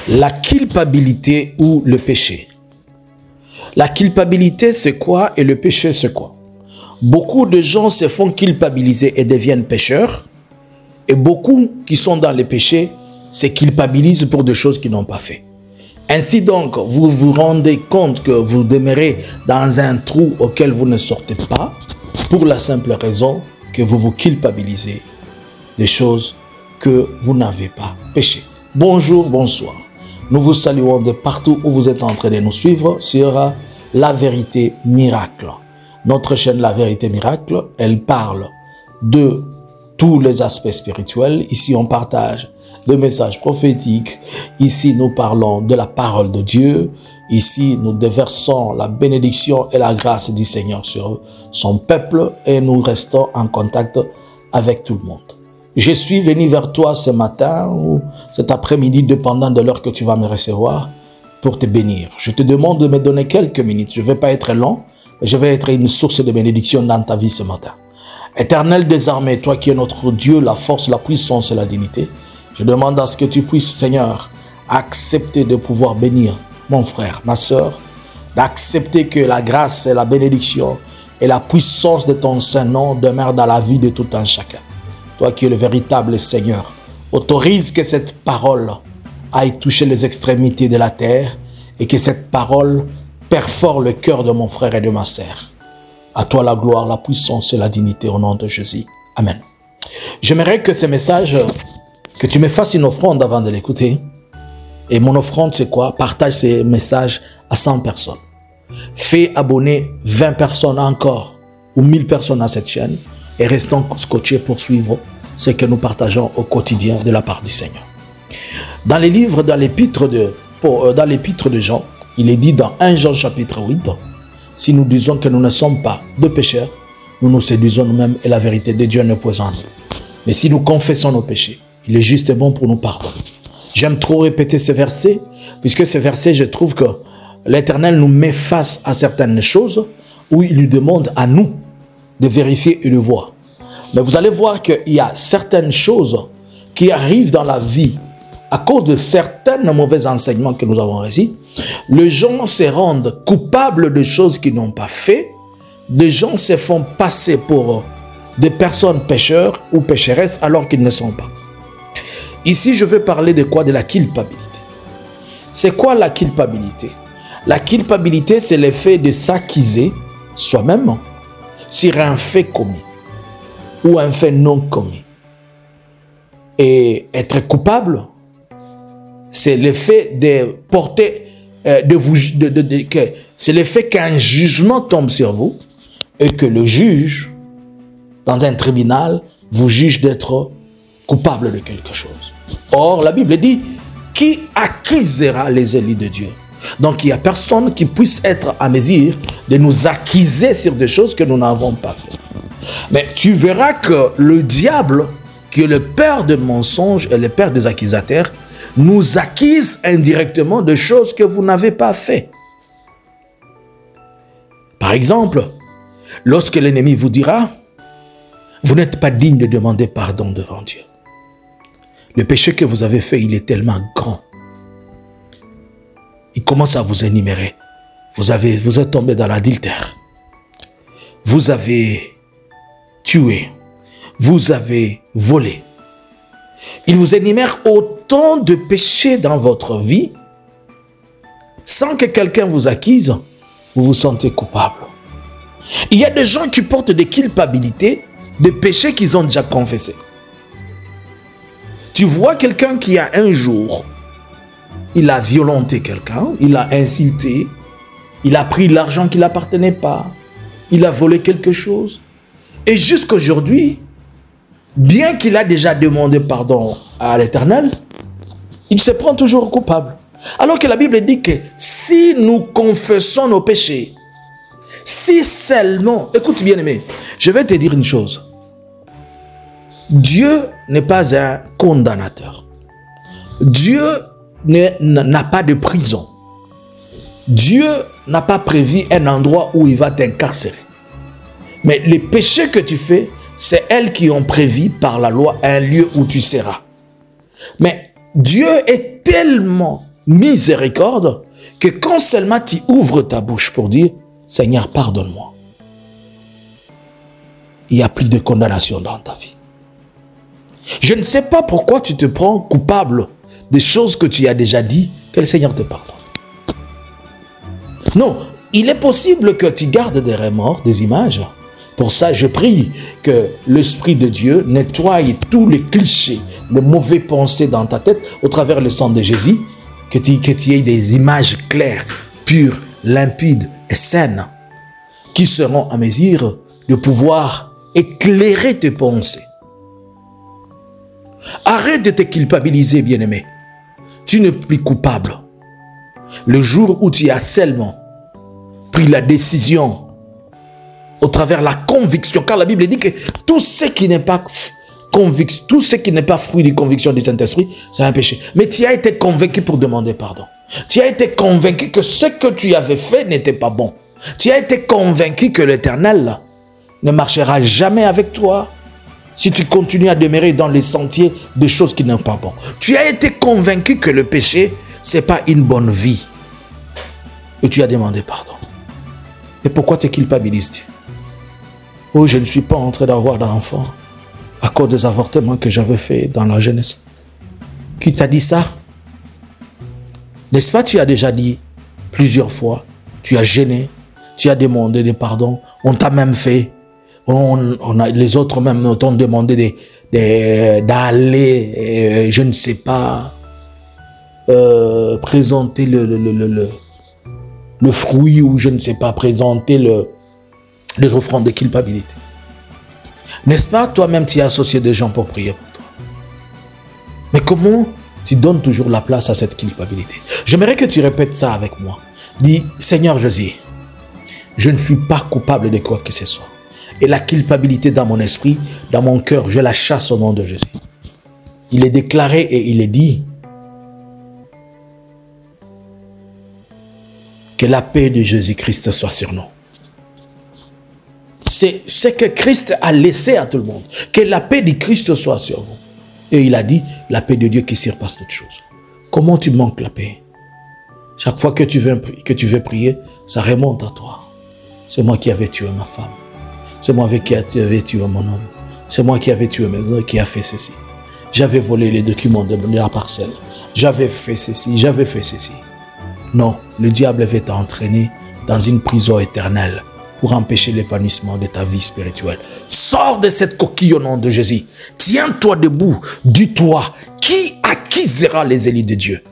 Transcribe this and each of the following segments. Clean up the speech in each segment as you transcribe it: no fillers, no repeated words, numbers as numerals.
La culpabilité ou le péché. La culpabilité, c'est quoi et le péché, c'est quoi? Beaucoup de gens se font culpabiliser et deviennent pécheurs. Et beaucoup qui sont dans les péchés se culpabilisent pour des choses qu'ils n'ont pas fait. Ainsi donc, vous vous rendez compte que vous demeurez dans un trou auquel vous ne sortez pas pour la simple raison que vous vous culpabilisez des choses que vous n'avez pas péché. Bonjour, bonsoir. Nous vous saluons de partout où vous êtes en train de nous suivre sur La Vérité Miracle. Notre chaîne La Vérité Miracle, elle parle de tous les aspects spirituels. Ici, on partage des messages prophétiques. Ici, nous parlons de la parole de Dieu. Ici, nous déversons la bénédiction et la grâce du Seigneur sur son peuple et nous restons en contact avec tout le monde. Je suis venu vers toi ce matin ou cet après-midi, dépendant de l'heure que tu vas me recevoir, pour te bénir. Je te demande de me donner quelques minutes. Je ne vais pas être long, mais je vais être une source de bénédiction dans ta vie ce matin. Éternel des armées, toi qui es notre Dieu, la force, la puissance et la dignité, je demande à ce que tu puisses, Seigneur, accepter de pouvoir bénir mon frère, ma soeur, d'accepter que la grâce et la bénédiction et la puissance de ton Saint-Nom demeurent dans la vie de tout un chacun. Toi qui es le véritable Seigneur, autorise que cette parole aille toucher les extrémités de la terre et que cette parole perfore le cœur de mon frère et de ma sœur. À toi la gloire, la puissance et la dignité au nom de Jésus. Amen. J'aimerais que ce message, que tu me fasses une offrande avant de l'écouter. Et mon offrande, c'est quoi? Partage ces messages à 100 personnes. Fais abonner 20 personnes encore ou 1000 personnes à cette chaîne et restons scotchés pour suivre ce que nous partageons au quotidien de la part du Seigneur. Dans les livres, dans l'épître de Jean, il est dit dans 1 Jean chapitre 8, si nous disons que nous ne sommes pas de pécheurs, nous nous séduisons nous-mêmes et la vérité de Dieu ne poise en nous. Mais si nous confessons nos péchés, il est juste et bon pour nous pardonner. J'aime trop répéter ce verset, puisque ce verset, je trouve que l'Éternel nous met face à certaines choses où il nous demande à nous de vérifier et de voir. Mais vous allez voir qu'il y a certaines choses qui arrivent dans la vie à cause de certains mauvais enseignements que nous avons reçus. Les gens se rendent coupables de choses qu'ils n'ont pas fait. Les gens se font passer pour des personnes pécheurs ou pécheresses alors qu'ils ne sont pas. Ici, je veux parler de quoi? De la culpabilité. C'est quoi la culpabilité? La culpabilité, c'est le fait de s'accuser soi-même sur un fait commis ou un fait non commis. Et être coupable, c'est le fait de porter, c'est le fait qu'un jugement tombe sur vous et que le juge, dans un tribunal, vous juge d'être coupable de quelque chose. Or, la Bible dit, qui accusera les élus de Dieu? Donc, il n'y a personne qui puisse être à mesure de nous accuser sur des choses que nous n'avons pas fait. Mais tu verras que le diable, qui est le père des mensonges et le père des accusateurs, nous accuse indirectement de choses que vous n'avez pas fait. Par exemple, lorsque l'ennemi vous dira, vous n'êtes pas digne de demander pardon devant Dieu. Le péché que vous avez fait, il est tellement grand. Il commence à vous énumérer. Vous êtes tombé dans l'adultère. Vous avez tué. Vous avez volé. Il vous énumère autant de péchés dans votre vie. Sans que quelqu'un vous accuse, vous vous sentez coupable. Il y a des gens qui portent des culpabilités, des péchés qu'ils ont déjà confessés. Tu vois quelqu'un qui a un jour, il a violenté quelqu'un, il a insulté, il a pris l'argent qui ne l'appartenait pas, il a volé quelque chose. Et jusqu'aujourd'hui, bien qu'il a déjà demandé pardon à l'Éternel, il se prend toujours coupable. Alors que la Bible dit que si nous confessons nos péchés, si seulement, écoute bien aimé, je vais te dire une chose. Dieu n'est pas un condamnateur. Dieu n'a pas de prison. Dieu n'a pas prévu un endroit où il va t'incarcérer. Mais les péchés que tu fais, c'est elles qui ont prévu par la loi un lieu où tu seras. Mais Dieu est tellement miséricorde que quand seulement tu ouvres ta bouche pour dire « Seigneur, pardonne-moi », il n'y a plus de condamnation dans ta vie. Je ne sais pas pourquoi tu te prends coupable des choses que tu as déjà dit, que le Seigneur te pardonne. Non, il est possible que tu gardes des remords, des images. Pour ça, je prie que l'Esprit de Dieu nettoie tous les clichés, les mauvaises pensées dans ta tête au travers le sang de Jésus, que tu aies des images claires, pures, limpides et saines, qui seront à mesure de pouvoir éclairer tes pensées. Arrête de te culpabiliser, bien-aimé. Tu n'es plus coupable. Le jour où tu as seulement pris la décision au travers la conviction, car la Bible dit que tout ce qui n'est pas conviction, tout ce qui n'est pas fruit de conviction du Saint-Esprit, c'est un péché. Mais tu as été convaincu pour demander pardon. Tu as été convaincu que ce que tu avais fait n'était pas bon. Tu as été convaincu que l'Éternel ne marchera jamais avec toi si tu continues à demeurer dans les sentiers des choses qui n'ont pas bon. Tu as été convaincu que le péché, ce n'est pas une bonne vie. Et tu as demandé pardon. Et pourquoi te culpabilises-tu? Oh, je ne suis pas en train d'avoir d'enfant à cause des avortements que j'avais faits dans la jeunesse. Qui t'a dit ça? N'est-ce pas, tu as déjà dit plusieurs fois, tu as gêné, tu as demandé des pardons, on t'a même fait, les autres même t'ont demandé d'aller, je ne sais pas, présenter le fruit ou je ne sais pas, présenter les offrandes de culpabilité. N'est-ce pas, toi-même tu as associé des gens pour prier pour toi. Mais comment tu donnes toujours la place à cette culpabilité? J'aimerais que tu répètes ça avec moi. Dis, Seigneur Jésus, je ne suis pas coupable de quoi que ce soit. Et la culpabilité dans mon esprit, dans mon cœur, je la chasse au nom de Jésus. Il est déclaré et il est dit que la paix de Jésus-Christ soit sur nous. C'est ce que Christ a laissé à tout le monde. Que la paix de Christ soit sur vous. Et il a dit, la paix de Dieu qui surpasse toutes choses. Comment tu manques la paix? Chaque fois que tu veux prier, ça remonte à toi. C'est moi qui avais tué ma femme. C'est moi qui avais tué mon homme. C'est moi qui avais tué mes hommes, qui a fait ceci. J'avais volé les documents de la parcelle. J'avais fait ceci, j'avais fait ceci. Non, le diable avait t'entraîné dans une prison éternelle pour empêcher l'épanouissement de ta vie spirituelle. Sors de cette coquille au nom de Jésus. Tiens-toi debout. Dis-toi, qui accusera les élus de Dieu?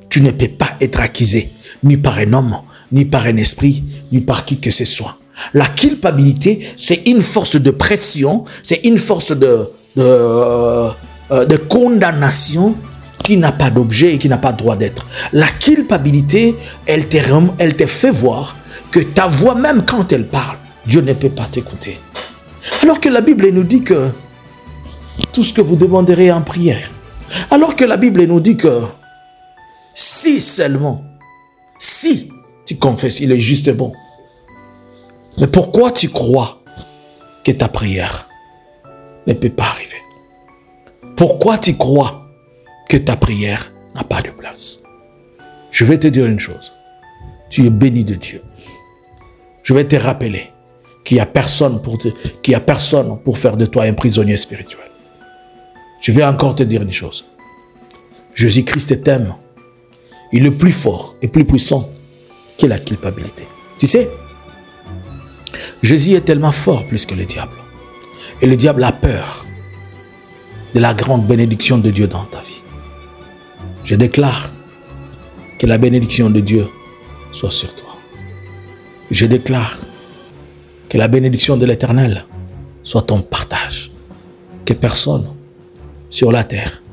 Tu ne peux pas être accusé, ni par un homme, ni par un esprit, ni par qui que ce soit. La culpabilité, c'est une force de pression, c'est une force de condamnation qui n'a pas d'objet et qui n'a pas droit d'être. La culpabilité, elle te fait voir que ta voix, même quand elle parle, Dieu ne peut pas t'écouter. Alors que la Bible nous dit que tout ce que vous demanderez en prière. Alors que la Bible nous dit que si seulement, si tu confesses, il est juste et bon. Mais pourquoi tu crois que ta prière ne peut pas arriver? Pourquoi tu crois que ta prière n'a pas de place? Je vais te dire une chose. Tu es béni de Dieu. Je vais te rappeler qu'il n'y a personne pour faire de toi un prisonnier spirituel. Je vais encore te dire une chose. Jésus-Christ t'aime. Il est plus fort et plus puissant que la culpabilité. Tu sais, Jésus est tellement fort plus que le diable. Et le diable a peur de la grande bénédiction de Dieu dans ta vie. Je déclare que la bénédiction de Dieu soit sur toi. Je déclare que la bénédiction de l'Éternel soit ton partage. Que personne sur la terre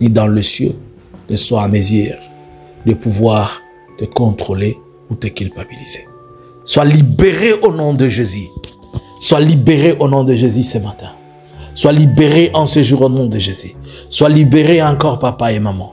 ni dans le ciel ne soit à mesure de pouvoir te contrôler ou te culpabiliser. Sois libéré au nom de Jésus. Sois libéré au nom de Jésus ce matin. Sois libéré en ce jour au nom de Jésus. Sois libéré encore, papa et maman.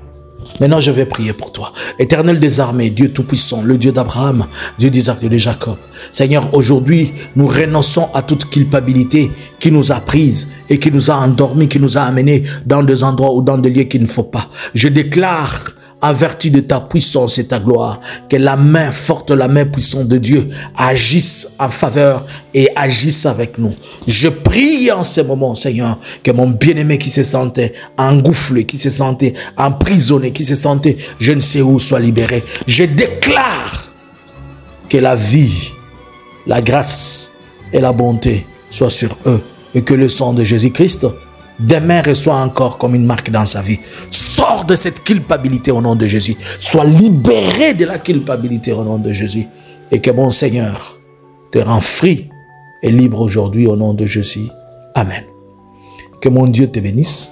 Maintenant, je vais prier pour toi. Éternel des armées, Dieu Tout-Puissant, le Dieu d'Abraham, Dieu d'Isaac et de Jacob. Seigneur, aujourd'hui, nous renonçons à toute culpabilité qui nous a prises et qui nous a endormis, qui nous a amenés dans des endroits ou dans des lieux qu'il ne faut pas. Je déclare en vertu de ta puissance et ta gloire. Que la main forte, la main puissante de Dieu agisse en faveur et agisse avec nous. Je prie en ce moment, Seigneur, que mon bien-aimé qui se sentait engoufflé, qui se sentait emprisonné, qui se sentait je ne sais où, soit libéré. Je déclare que la vie, la grâce et la bonté soient sur eux et que le sang de Jésus-Christ demain reçoit encore comme une marque dans sa vie. Sors de cette culpabilité au nom de Jésus. Sois libéré de la culpabilité au nom de Jésus. Et que mon Seigneur te rend free et libre aujourd'hui au nom de Jésus. Amen. Que mon Dieu te bénisse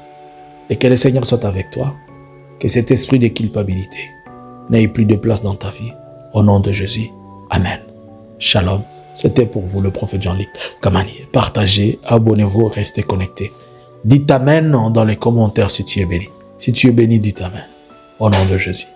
et que le Seigneur soit avec toi. Que cet esprit de culpabilité n'ait plus de place dans ta vie. Au nom de Jésus. Amen. Shalom. C'était pour vous le prophète Jean-Luc Kamani. Partagez, abonnez-vous, restez connectés. Dites Amen dans les commentaires si tu es béni. Si tu es béni, dites Amen. Au nom de Jésus.